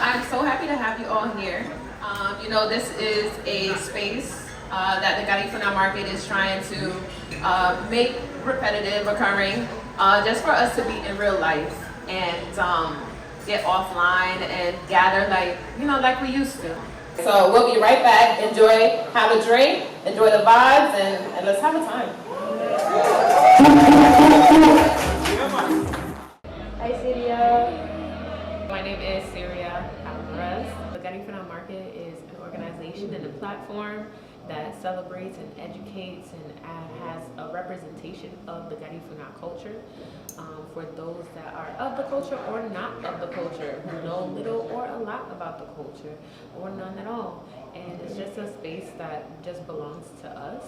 I'm so happy to have you all here. This is a space that the Garifuna Market is trying to make repetitive, recurring, just for us to be in real life and get offline and gather like we used to. So we'll be right back. Have a drink, enjoy the vibes, and let's have a time. Hi, Siria. My name is Siria Alvarez. The Garifuna Market is an organization and a platform that celebrates and educates and has a representation of the Garifuna culture for those that are of the culture or not of the culture, who know little or a lot about the culture or none at all. And it's just a space that just belongs to us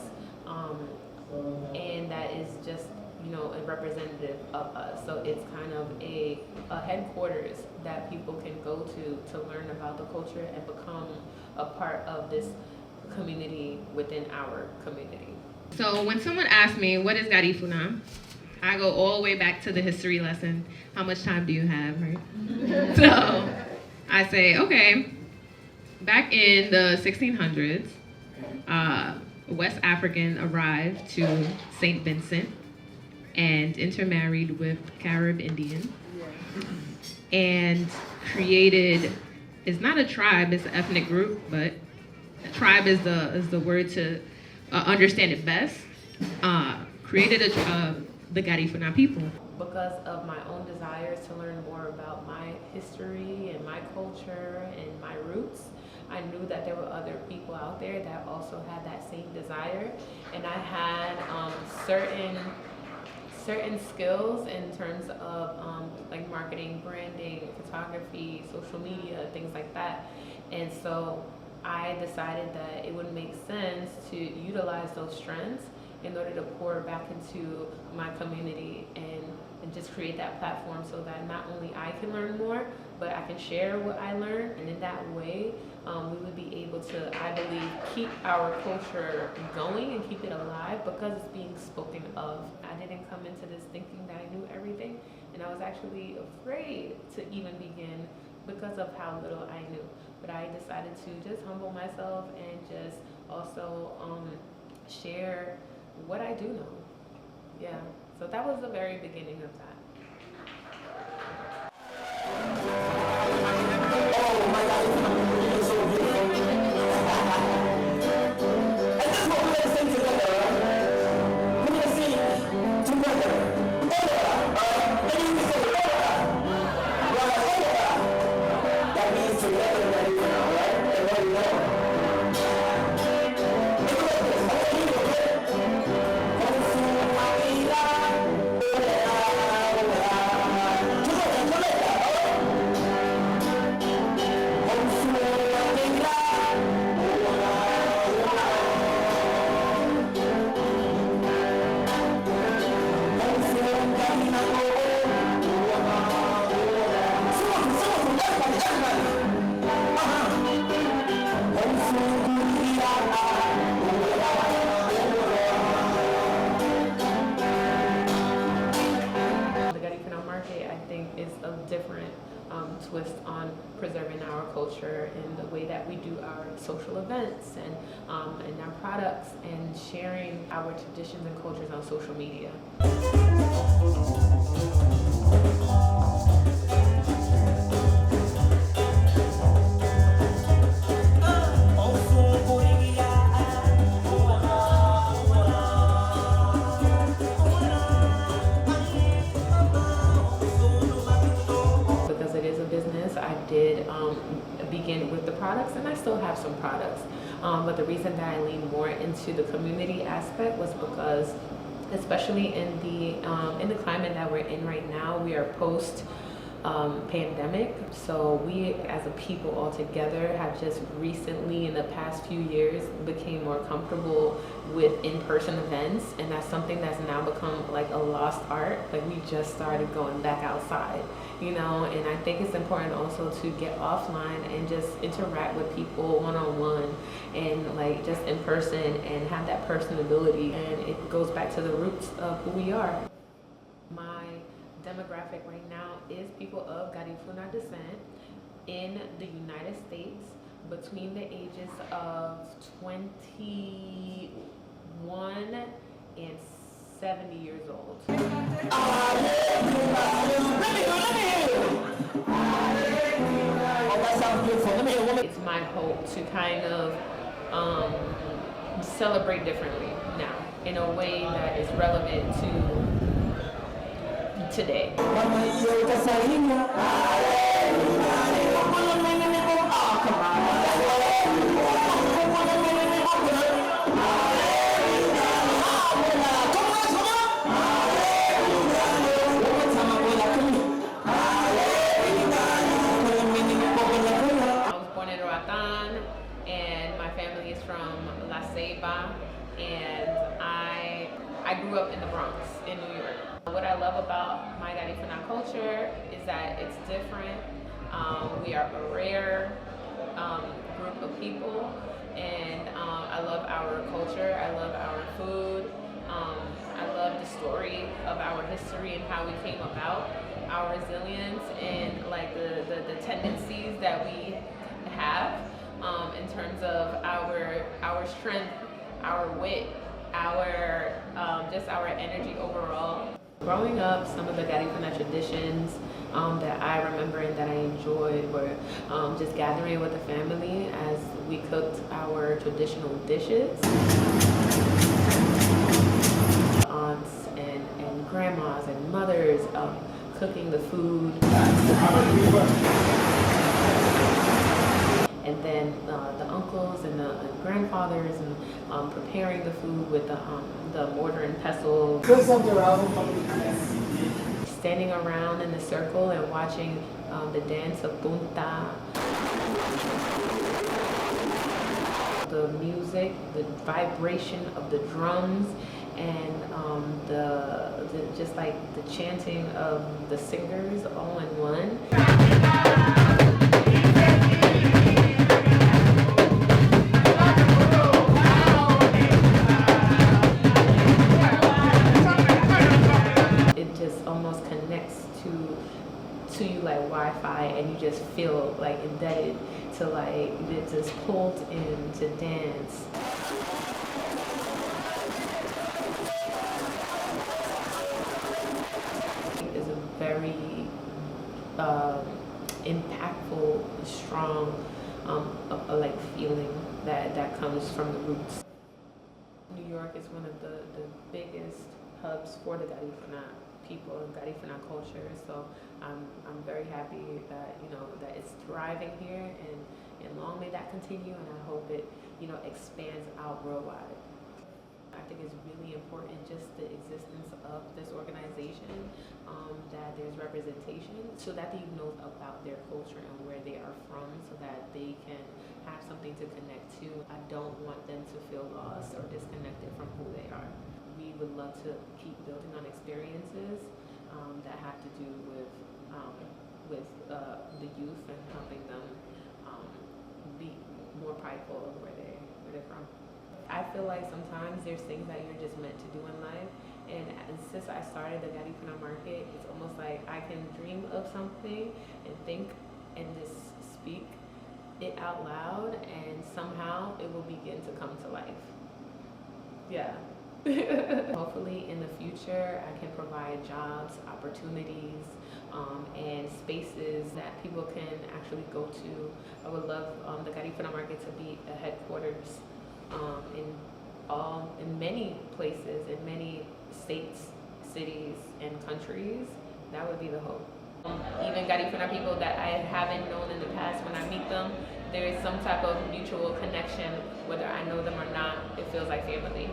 and that is just a representative of us. So it's kind of a headquarters that people can go to learn about the culture and become a part of this community within our community. So when someone asks me, what is Garifuna? I go all the way back to the history lesson. How much time do you have, right? So I say, okay, back in the 1600s, West African arrived to St. Vincent and intermarried with Carib Indian and created, it's not a tribe, it's an ethnic group, but a tribe is the word to understand it best, created the Garifuna people. Because of my own desires to learn more about my history and my culture and my roots, I knew that there were other people out there that also had that same desire, and I had certain skills in terms of like marketing, branding, photography, social media, things like that. And so I decided that it would make sense to utilize those strengths in order to pour back into my community and just create that platform so that not only I can learn more, but I can share what I learned. And in that way, we would be able to, I believe, keep our culture going and keep it alive because it's being spoken of. I didn't come into this thinking that I knew everything, and I was actually afraid to even begin because of how little I knew. But I decided to just humble myself and just also share what I do know. Yeah, so that was the very beginning of that. Is a different twist on preserving our culture and the way that we do our social events and our products and sharing our traditions and cultures on social media. I did begin with the products, and I still have some products. But the reason that I lean more into the community aspect was because, especially in the climate that we're in right now, we are post pandemic. So we as a people all together have just recently in the past few years became more comfortable with in-person events, and that's something that's now become like a lost art. Like we just started going back outside, and I think it's important also to get offline and just interact with people one-on-one and like just in person and have that personability, and it goes back to the roots of who we are. My demographic right now is people of Garifuna descent. in the United States between the ages of 21 and 70 years old. It's my hope to kind of celebrate differently now in a way that is relevant to today. And my family is from La Ceiba, and I grew up in the Bronx in New York. What I love about my Garifuna culture is that it's different. We are a rare group of people, and I love our culture. I love our food. I love the story of our history and how we came about, our resilience, and like the tendencies that we have. In terms of our strength, our wit, our just our energy overall. Growing up, some of the Garifuna traditions that I remember and that I enjoyed were just gathering with the family as we cooked our traditional dishes. Aunts and grandmas and mothers cooking the food. And then the uncles and the grandfathers and preparing the food with the mortar and pestle. Standing around in the circle and watching the dance of punta. The music, the vibration of the drums, and just like the chanting of the singers all in one. To you like Wi-Fi, and you just feel like indebted to like just pulled in to dance. It's a very impactful, strong like feeling that comes from the roots. New York is one of the biggest hubs for the Garifuna people and Garifuna culture, so I'm very happy that that it's thriving here, and long may that continue, and I hope it expands out worldwide. I think it's really important just the existence of this organization, that there's representation so that they know about their culture and where they are from, so that they can have something to connect to. I don't want them to feel lost or disconnected from who they are. We would love to keep building on experiences that have to do with the youth and helping them be more prideful of where they're from. I feel like sometimes there's things that you're just meant to do in life, and since I started the Garifuna Market, it's almost like I can dream of something and think and just speak it out loud, and somehow it will begin to come to life. Yeah. Hopefully in the future I can provide jobs, opportunities, and spaces that people can actually go to. I would love the Garifuna Market to be a headquarters in many places, in many states, cities, and countries. That would be the hope. Even Garifuna people that I haven't known in the past, when I meet them, there is some type of mutual connection. Whether I know them or not, it feels like family.